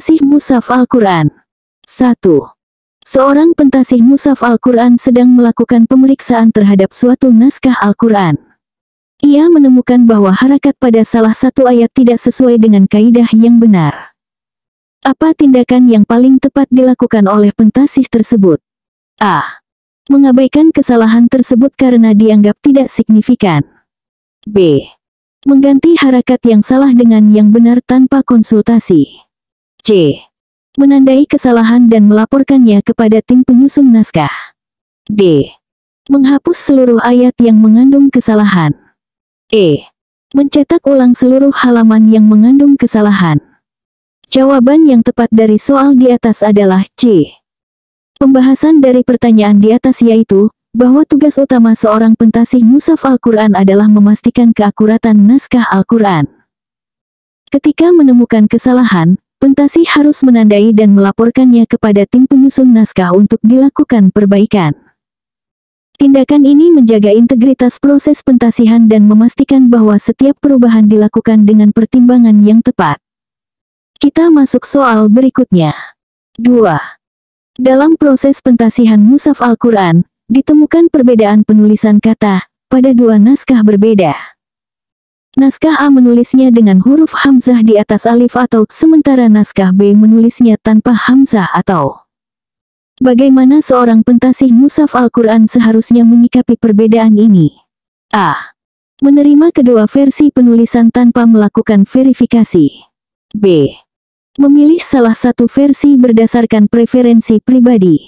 Pentasih Mushaf Al-Quran. 1. Seorang pentasih Mushaf Al-Quran sedang melakukan pemeriksaan terhadap suatu naskah Al-Quran. Ia menemukan bahwa harakat pada salah satu ayat tidak sesuai dengan kaidah yang benar. Apa tindakan yang paling tepat dilakukan oleh pentasih tersebut? A. Mengabaikan kesalahan tersebut karena dianggap tidak signifikan. B. Mengganti harakat yang salah dengan yang benar tanpa konsultasi. C. Menandai kesalahan dan melaporkannya kepada tim penyusun naskah. D. Menghapus seluruh ayat yang mengandung kesalahan. E. Mencetak ulang seluruh halaman yang mengandung kesalahan. Jawaban yang tepat dari soal di atas adalah C. Pembahasan dari pertanyaan di atas yaitu, bahwa tugas utama seorang pentasih Mushaf Al-Quran adalah memastikan keakuratan naskah Al-Quran. Ketika menemukan kesalahan, pentasih harus menandai dan melaporkannya kepada tim penyusun naskah untuk dilakukan perbaikan. Tindakan ini menjaga integritas proses pentasihan dan memastikan bahwa setiap perubahan dilakukan dengan pertimbangan yang tepat. Kita masuk soal berikutnya. 2. Dalam proses pentasihan Mushaf Al-Quran, ditemukan perbedaan penulisan kata pada dua naskah berbeda. Naskah A menulisnya dengan huruf hamzah di atas alif atau, sementara naskah B menulisnya tanpa hamzah atau. Bagaimana seorang pentasih Mushaf Al-Quran seharusnya menyikapi perbedaan ini? A. Menerima kedua versi penulisan tanpa melakukan verifikasi. B. Memilih salah satu versi berdasarkan preferensi pribadi.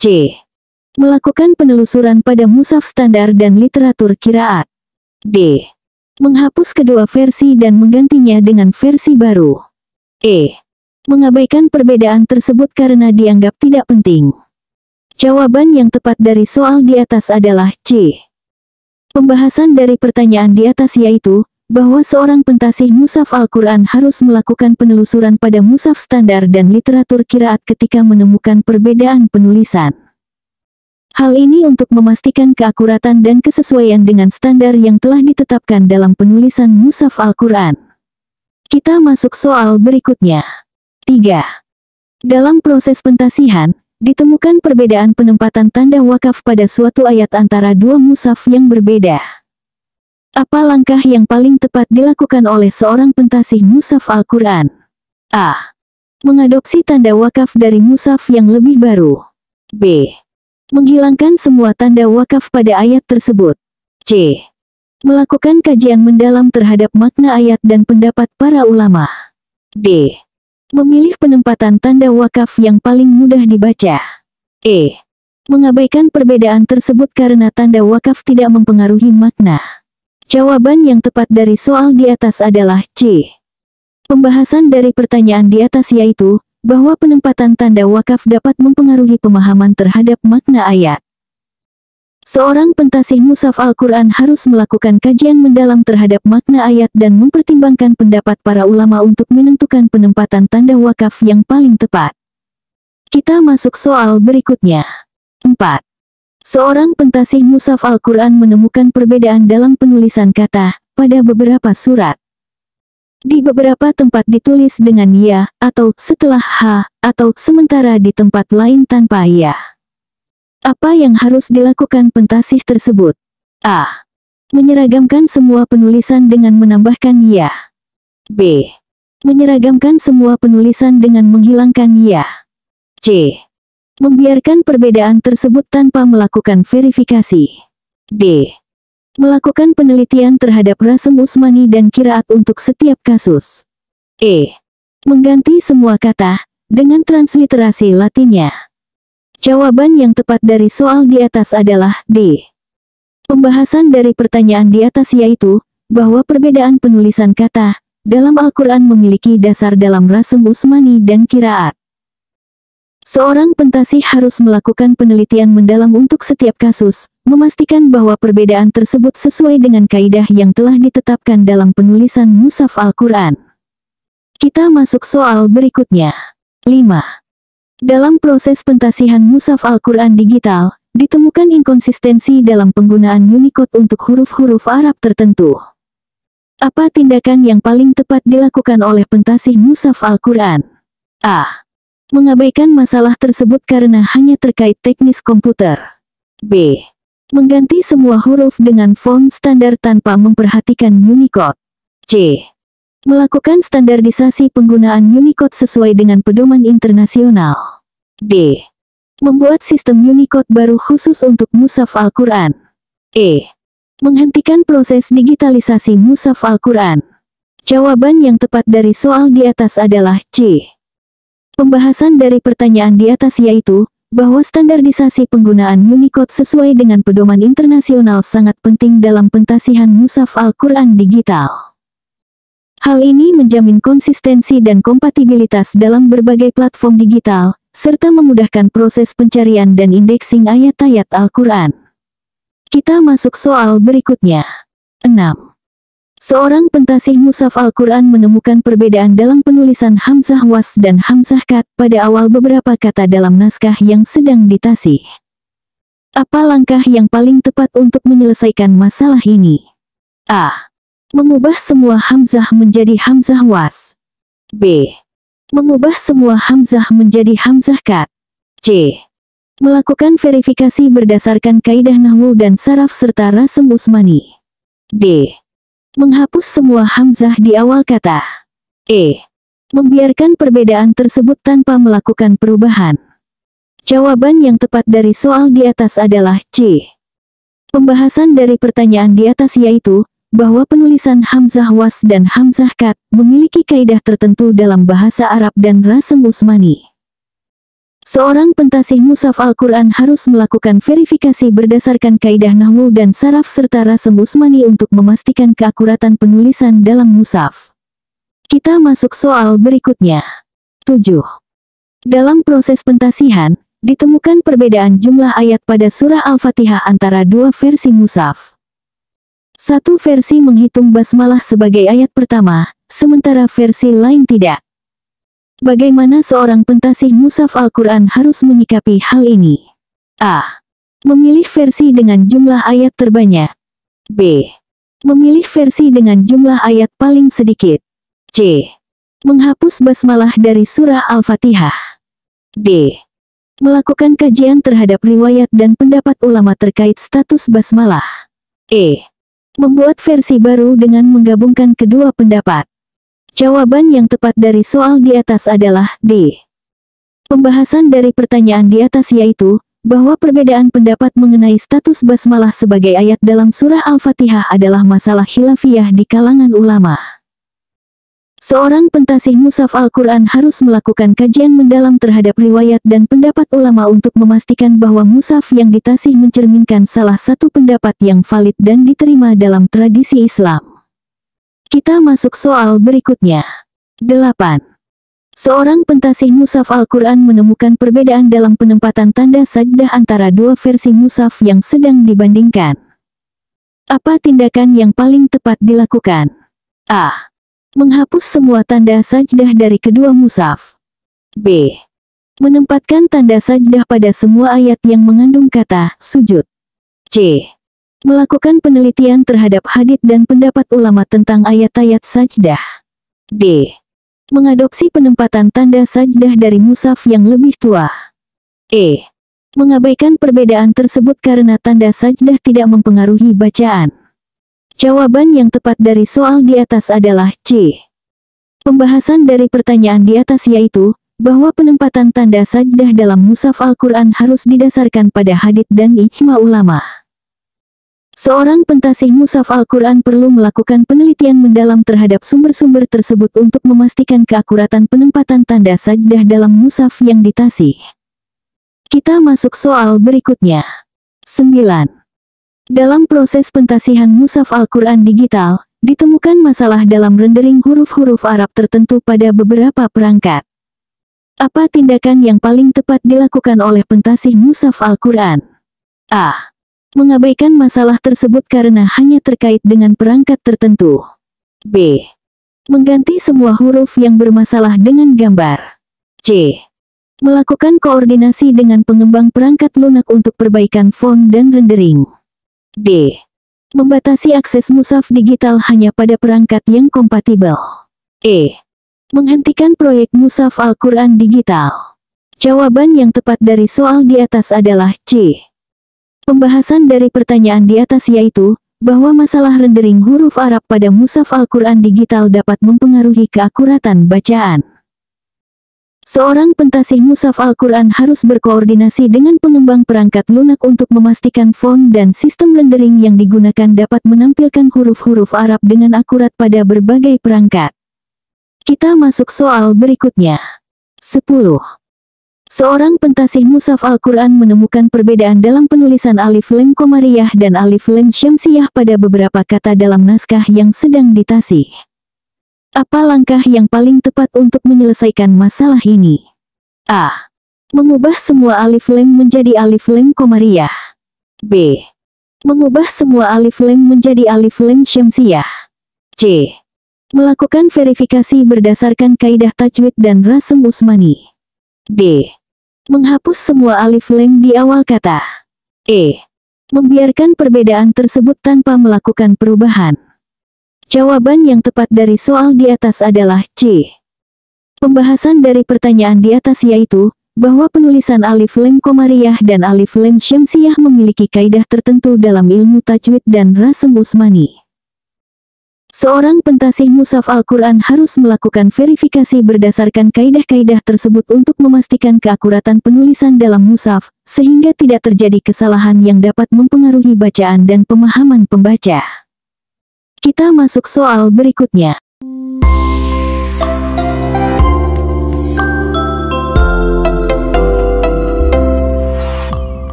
C. Melakukan penelusuran pada mushaf standar dan literatur qiraat. D. Menghapus kedua versi dan menggantinya dengan versi baru. E. Mengabaikan perbedaan tersebut karena dianggap tidak penting. Jawaban yang tepat dari soal di atas adalah C. Pembahasan dari pertanyaan di atas yaitu, bahwa seorang pentasih Mushaf Al-Quran harus melakukan penelusuran pada mushaf standar dan literatur qiraat ketika menemukan perbedaan penulisan. Hal ini untuk memastikan keakuratan dan kesesuaian dengan standar yang telah ditetapkan dalam penulisan Mushaf Al-Quran. Kita masuk soal berikutnya. 3. Dalam proses pentasihan, ditemukan perbedaan penempatan tanda wakaf pada suatu ayat antara dua mushaf yang berbeda. Apa langkah yang paling tepat dilakukan oleh seorang pentasih Mushaf Al-Quran? A. Mengadopsi tanda wakaf dari mushaf yang lebih baru. B. Menghilangkan semua tanda wakaf pada ayat tersebut. C. Melakukan kajian mendalam terhadap makna ayat dan pendapat para ulama. D. Memilih penempatan tanda wakaf yang paling mudah dibaca. E. Mengabaikan perbedaan tersebut karena tanda wakaf tidak mempengaruhi makna. Jawaban yang tepat dari soal di atas adalah C. Pembahasan dari pertanyaan di atas yaitu, bahwa penempatan tanda wakaf dapat mempengaruhi pemahaman terhadap makna ayat. Seorang pentasih Mushaf Al-Quran harus melakukan kajian mendalam terhadap makna ayat dan mempertimbangkan pendapat para ulama untuk menentukan penempatan tanda wakaf yang paling tepat. Kita masuk soal berikutnya. 4. Seorang pentasih Mushaf Al-Quran menemukan perbedaan dalam penulisan kata pada beberapa surat. Di beberapa tempat ditulis dengan ya, atau setelah ha, atau sementara di tempat lain tanpa ya. Apa yang harus dilakukan pentasih tersebut? A. Menyeragamkan semua penulisan dengan menambahkan ya. B. Menyeragamkan semua penulisan dengan menghilangkan ya. C. Membiarkan perbedaan tersebut tanpa melakukan verifikasi. D. Melakukan penelitian terhadap rasem Utsmani dan qiraat untuk setiap kasus. E. Mengganti semua kata dengan transliterasi Latinnya. Jawaban yang tepat dari soal di atas adalah D. Pembahasan dari pertanyaan di atas yaitu, bahwa perbedaan penulisan kata dalam Al-Quran memiliki dasar dalam rasem Utsmani dan qiraat. Seorang pentasih harus melakukan penelitian mendalam untuk setiap kasus, memastikan bahwa perbedaan tersebut sesuai dengan kaidah yang telah ditetapkan dalam penulisan Mushaf Al-Quran. Kita masuk soal berikutnya. 5. Dalam proses pentasihan Mushaf Al-Quran digital, ditemukan inkonsistensi dalam penggunaan Unicode untuk huruf-huruf Arab tertentu. Apa tindakan yang paling tepat dilakukan oleh pentasih Mushaf Al-Quran? A. Mengabaikan masalah tersebut karena hanya terkait teknis komputer. B. Mengganti semua huruf dengan font standar tanpa memperhatikan Unicode. C. Melakukan standarisasi penggunaan Unicode sesuai dengan pedoman internasional. D. Membuat sistem Unicode baru khusus untuk mushaf Al-Quran. E. Menghentikan proses digitalisasi mushaf Al-Quran. Jawaban yang tepat dari soal di atas adalah C. Pembahasan dari pertanyaan di atas yaitu, bahwa standarisasi penggunaan Unicode sesuai dengan pedoman internasional sangat penting dalam pentasihan mushaf Al-Quran digital. Hal ini menjamin konsistensi dan kompatibilitas dalam berbagai platform digital, serta memudahkan proses pencarian dan indexing ayat-ayat Al-Quran. Kita masuk soal berikutnya. 6. Seorang pentasih mushaf Al-Quran menemukan perbedaan dalam penulisan hamzah was dan hamzah kat pada awal beberapa kata dalam naskah yang sedang ditasih. Apa langkah yang paling tepat untuk menyelesaikan masalah ini? A. Mengubah semua hamzah menjadi hamzah was. B. Mengubah semua hamzah menjadi hamzah kat. C. Melakukan verifikasi berdasarkan kaidah nahwu dan saraf serta rasem Usmani. D. Menghapus semua hamzah di awal kata. E. Membiarkan perbedaan tersebut tanpa melakukan perubahan. Jawaban yang tepat dari soal di atas adalah C. Pembahasan dari pertanyaan di atas yaitu, bahwa penulisan hamzah was dan hamzah kat memiliki kaidah tertentu dalam bahasa Arab dan rasem Usmani. Seorang pentasih mushaf Al-Quran harus melakukan verifikasi berdasarkan kaidah nahwu dan saraf serta rasem Usmani untuk memastikan keakuratan penulisan dalam mushaf. Kita masuk soal berikutnya. 7. Dalam proses pentasihan, ditemukan perbedaan jumlah ayat pada surah Al-Fatihah antara dua versi mushaf. Satu versi menghitung basmalah sebagai ayat pertama, sementara versi lain tidak. Bagaimana seorang pentasih mushaf Al-Quran harus menyikapi hal ini? A. Memilih versi dengan jumlah ayat terbanyak. B. Memilih versi dengan jumlah ayat paling sedikit. C. Menghapus basmalah dari surah Al-Fatihah. D. Melakukan kajian terhadap riwayat dan pendapat ulama terkait status basmalah. E. Membuat versi baru dengan menggabungkan kedua pendapat. Jawaban yang tepat dari soal di atas adalah D. Pembahasan dari pertanyaan di atas yaitu, bahwa perbedaan pendapat mengenai status basmalah sebagai ayat dalam surah Al-Fatihah adalah masalah khilafiyah di kalangan ulama. Seorang pentasih mushaf Al-Quran harus melakukan kajian mendalam terhadap riwayat dan pendapat ulama untuk memastikan bahwa mushaf yang ditasih mencerminkan salah satu pendapat yang valid dan diterima dalam tradisi Islam. Kita masuk soal berikutnya. 8. Seorang pentasih mushaf Al-Quran menemukan perbedaan dalam penempatan tanda sajdah antara dua versi mushaf yang sedang dibandingkan. Apa tindakan yang paling tepat dilakukan? A. Menghapus semua tanda sajdah dari kedua mushaf. B. Menempatkan tanda sajdah pada semua ayat yang mengandung kata sujud. C. Melakukan penelitian terhadap hadits dan pendapat ulama tentang ayat-ayat sajdah. D. Mengadopsi penempatan tanda sajdah dari mushaf yang lebih tua. E. Mengabaikan perbedaan tersebut karena tanda sajdah tidak mempengaruhi bacaan. Jawaban yang tepat dari soal di atas adalah C. Pembahasan dari pertanyaan di atas yaitu, bahwa penempatan tanda sajdah dalam mushaf Al-Quran harus didasarkan pada hadits dan ijma ulama. Seorang pentasih mushaf Al-Quran perlu melakukan penelitian mendalam terhadap sumber-sumber tersebut untuk memastikan keakuratan penempatan tanda sajdah dalam mushaf yang ditasih. Kita masuk soal berikutnya. 9. Dalam proses pentasihan mushaf Al-Quran digital, ditemukan masalah dalam rendering huruf-huruf Arab tertentu pada beberapa perangkat. Apa tindakan yang paling tepat dilakukan oleh pentasih mushaf Al-Quran? A. Mengabaikan masalah tersebut karena hanya terkait dengan perangkat tertentu. B. Mengganti semua huruf yang bermasalah dengan gambar. C. Melakukan koordinasi dengan pengembang perangkat lunak untuk perbaikan font dan rendering. D. Membatasi akses mushaf digital hanya pada perangkat yang kompatibel. E. Menghentikan proyek mushaf Al-Quran digital. Jawaban yang tepat dari soal di atas adalah C. Pembahasan dari pertanyaan di atas yaitu, bahwa masalah rendering huruf Arab pada mushaf Al-Quran digital dapat mempengaruhi keakuratan bacaan. Seorang pentasih mushaf Al-Quran harus berkoordinasi dengan pengembang perangkat lunak untuk memastikan font dan sistem rendering yang digunakan dapat menampilkan huruf-huruf Arab dengan akurat pada berbagai perangkat. Kita masuk soal berikutnya. 10. Seorang pentasih mushaf Al-Quran menemukan perbedaan dalam penulisan alif lam qamariyah dan alif lam syamsiyah pada beberapa kata dalam naskah yang sedang ditasih. Apa langkah yang paling tepat untuk menyelesaikan masalah ini? A. Mengubah semua alif lam menjadi alif lam qamariyah. B. Mengubah semua alif lam menjadi alif lam syamsiyah. C. Melakukan verifikasi berdasarkan kaidah tajwid dan rasem Usmani. D. Menghapus semua alif lam di awal kata. E. Membiarkan perbedaan tersebut tanpa melakukan perubahan. Jawaban yang tepat dari soal di atas adalah C. Pembahasan dari pertanyaan di atas yaitu, bahwa penulisan alif lam qamariyah dan alif lam syamsiyah memiliki kaidah tertentu dalam ilmu tajwid dan rasem Usmani. Seorang pentasih mushaf Al-Quran harus melakukan verifikasi berdasarkan kaidah-kaidah tersebut untuk memastikan keakuratan penulisan dalam mushaf, sehingga tidak terjadi kesalahan yang dapat mempengaruhi bacaan dan pemahaman pembaca. Kita masuk soal berikutnya.